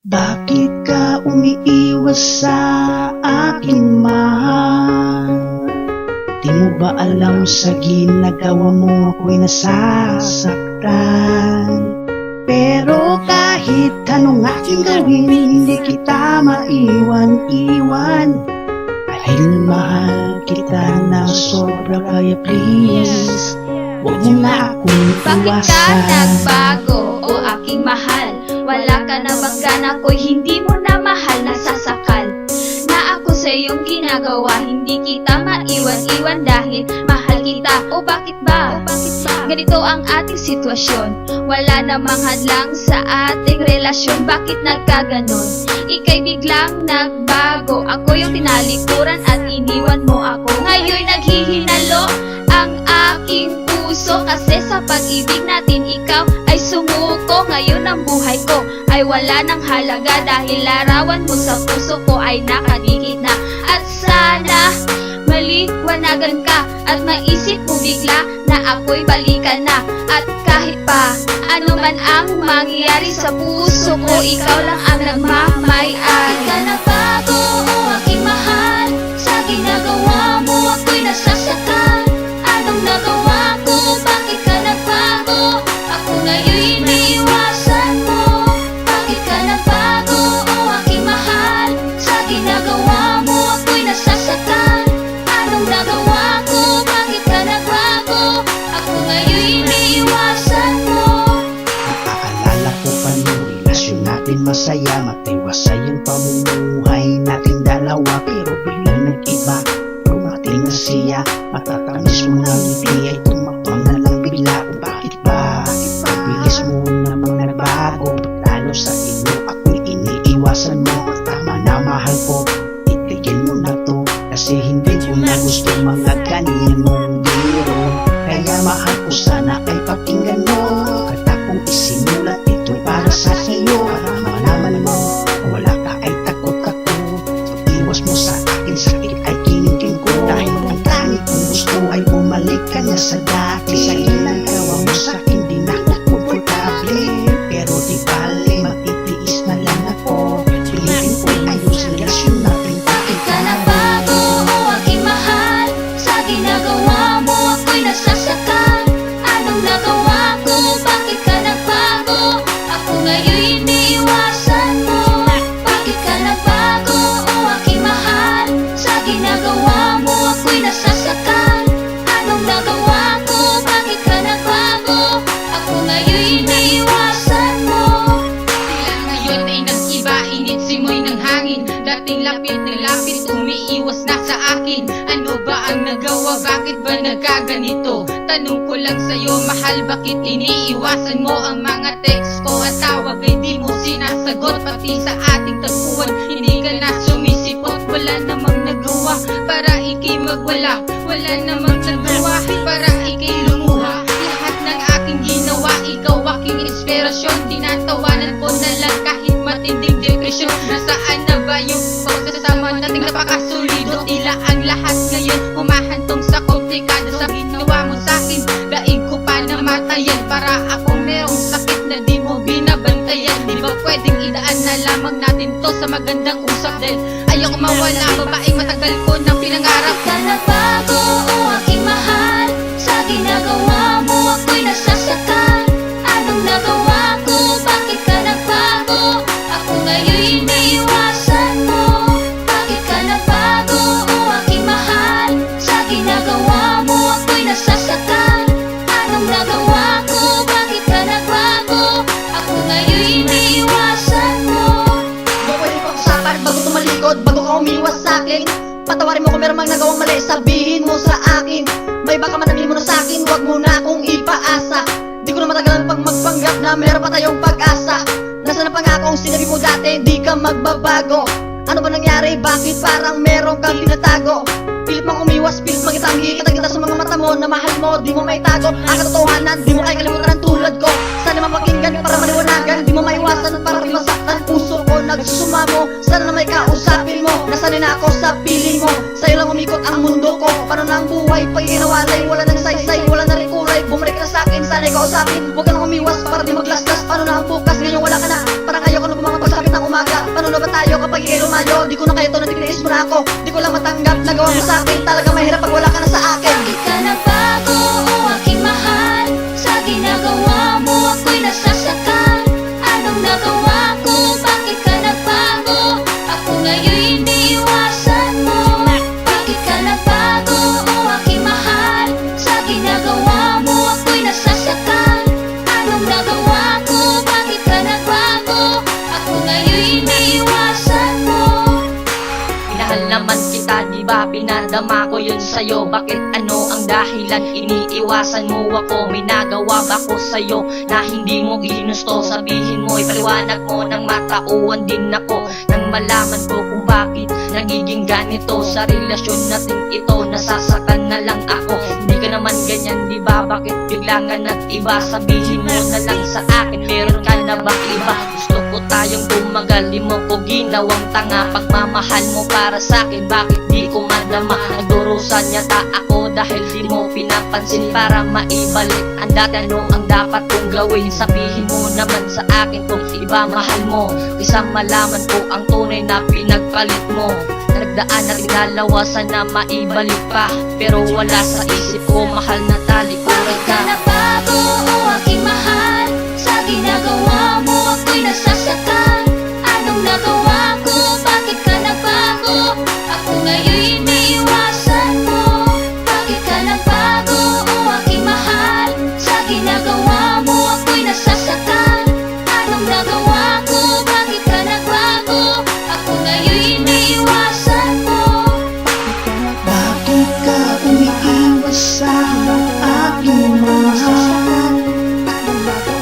Bakit ka umiiwas sa akin, mahal? Di mo ba alam sa ginagawa mo ako'y nasasaktan? Pero kahit anong aking gawin, hindi kita maiwan-iwan. Dahil mahal kita ng sobra, kaya please, huwag mo na akong Bakit ka iwasan. nagbago, o aking mahal? Wala ka na bang gana ko'y hindi mo na mahal, nasasakal na ako sa iyong ginagawa. Hindi kita maiwan-iwan dahil mahal kita. O bakit ba? Ganito ang ating sitwasyon, wala namang hadlang sa ating relasyon. Bakit nagkaganon? Ika'y biglang nagbago, ako yung tinalikuran at iniwan mo ako. Ngayon'y naghihinalo ang aking puso, kasi sa pag-ibig natin ikaw ay sumuko. Ngayon ang buhay ko ay wala ng halaga, dahil larawan mo sa puso ko ay nakadikit na. At sana maliwanagan ka at maisip mo bigla na ako'y balikan na. At kahit pa ano man ang mangyayari sa puso ko, ikaw lang ang nagmamayari. Bakit ka nagbago, o aking mahal? Sa ginagawa mo ako'y nasasaktan. Anong nagawa ko? Bakit ka nagbago? Ako ngayon'y iniiwasan mo. Bakit ka nagbago, o aking mahal? Sa ginagawa mo ako'y nasasaktan. Anong nagawa ko? Bakit ka nagbago? Ako ngayon'y iniiwasan mo. Naaalala ko pa nung relasyon natin masaya, matiwasay ang pamumuhay nating dalawa. Pero biglang nag-iba, dumating na siya, matatamis mo ng ngiti ay tumakbang na lang bigla. Kung bakit ba? Mabilis mo namang nagbago, lalo sa inyo ako'y iniiwasan mo. Tama na mahal ko, itigil mo na to, kasi hindi ko na gusto mga ganyan mong biro. Kaya mahal ko, sana ay pakinggan mo, kata kong isimulat ito'y para sa iyo. Para malaman mo, wala ka ay takot ako. Pag-iwas mo sa akin, sakit ay kinigin ko. Dahil ang tanging kong gusto ay bumalik ka na sa dati. Sa ginagawa mo sa akin, di na ako komportable. Pero di bale, matitiis na lang ako. Pilitin ko ayos ang relasyon natin. Bakit ka nagbago, o aking mahal? Sa ginagawa mo ako'y nasasaktan. Anong nagawa ko? Bakit ka nagbago? Ako ngayon'y iniiwasan mo. Bakit ka nagbago, o aking mahal? Sa ginagawa mo ako'y nasasaktan. Anong nagawa ko? Bakit ka nagbago? Ako ngayon'y iniiwasan mo. Tila ngayon ay nag-iba, init simoy ng hangin. Dating lapit na lapit, umiiwas na sa akin. Ano ba ang nagawa? Bakit ba nagkaganito? Tanong ko lang sa'yo, mahal, bakit iniiwasan mo ang mga text ko at tawag? Ay di mo sinasagot, pati sa ating tagpuan hindi ka na sumisipot. Wala namang nagawa para ikay magwala, wala namang nagawa para ikay lumuha. Lahat ng aking ginawa, ikaw aking inspirasyon. Tinatawanan ko na lang kahit matinding depresyon. Nasaan na ba yung pagsasama nating napakasulido? Tila ang lahat ngayon humahantong sa komplikado. Sa ginawa mo sa'kin, daig ko pa namatayan, para ako merong sakit na di mo binabantayan. Di ba pwedeng idaan na lamang natin to sa magandang usap? Dahil ayoko mawala, babaeng matagal ko nang pinangarap. Bakit ka nagbago, o aking mahal? Sa ginagawa mo ako'y nasasaktan. Anong nagawa ko? Bakit ka nagbago? Ako ngayon'y iniiwasan mo. Bakit ka nagbago, o aking mahal? Sa ginagawa mo ako'y nasasaktan. Anong nagawa ko? Bakit ka nagbago? Ako ngayon'y iniiwasan mo. Huwag pwede pag-usapan bago tumalikod, bago ka umiwas sa'kin. Patawarin mo kung meron mang nagawang mali, sabihin mo sa akin. May baka manamili mo na sa'kin, huwag mo na akong ipaasa. Di ko na matagalan pang magpanggap na meron pa tayong pag-asa. Nasaan na pangakong sinabi mo dati, di ka magbabago. Ano ba nangyari? Bakit parang meron kang tinatago? Pilit mong umiwas, pilit mong itanggi, kitang-kita sa mga mata mo na mahal mo, di mo maitago. Ang katotohanan, di mo kaya kalimutan ang tulad ko. Sana mapakinggan para maliwanagan, di mo maiwasan para di masaktan. Puso ko nagsusumamo, sana na may kausapin mo. Nasanay na ako sa piling mo, sa'yo lang umikot ang mundo ko. Paano na ang buhay pag inawalay, wala nang saysay, wala na rin kulay. Bumalik ka sa akin, sana'y kausapin, huwag ka nang umiwas para di maglastas. Paano na ang bukas, ngayon wala ka na, parang ayoko na bumanga pagsapit ng umaga. Paano ba tayo kapag ikay lumayo? Di ko na kayo to, natitiis mo na ako. Di ko lang matanggap, nagawa mo sa akin. Talaga mahirap pag wala ka na sa akin. Bakit ka nagbago, o aking mahal? Sa ginagawa mo ako'y nasasakal. Anong nagawa ko? Bakit ka nagbago? Ako ngayon'y iniiwasan mo. Bakit ka nagbago, o aking mahal? Sa ginagawa mo ako'y nasasakal. Anong nagawa ko? Bakit ka nagbago? Ako ngayon'y iniiwasan mo. Minahal naman kita, di ba pinadama ko yun sa'yo? Bakit ano ang dahilan? Iniiwasan mo ako. May nagawa ba ko sa'yo na hindi mo ginusto? Sabihin mo, ipaliwanag mo ng matauhan din ako. Nang malaman ko kung bakit nagiging ganito sa relasyon natin ito. Nasasakan na lang ako. Hindi ka naman ganyan, di ba? Bakit bigla ka nag-iba? Sabihin mo na lang sa akin, meron ka na bang iba? Gusto ko tayong tumagal, di mo ko ginawang tanga. Pagmamahal mo para sa'kin, bakit di ko madama? Nagdurusan yata ako dahil di mo pinapansin. Para maibalik ang dati, ano ang dapat kong gawin? Sabihin mo naman sa akin kung iba mahal mo, kaysa malaman ko ang tunay na pinagpalit mo. Nagdaan natin dalawa, sana maibalik pa, pero wala sa isip ko, mahal na talikuran Bakit ka ka. nagbago, o aking mahal? Sa ginagawa mo ako'y nasasakal. Anong nagawa ko? Bakit ka nagbago? Ako ngayon'y iniiwasan mo. Bakit ka nagbago, o aking mahal? Sa ginagawa mo ako'y nasasakal. Anong nagawa ko? Bakit ka nagbago? Ako ngayon'y iniiwasan mo. Bakit ka umiiwas sa aking mahal?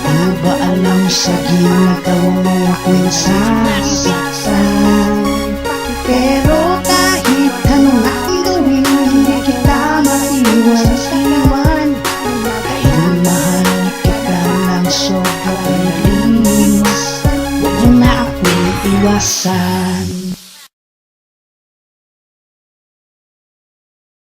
Di ba alam sa ginagawa mo ako'y nasasaktan? Pero kahit anong aking gawin, hindi kita maiwan. Dahil mahal kita ng sobrang linis, huwag mo na ako'y iwasan.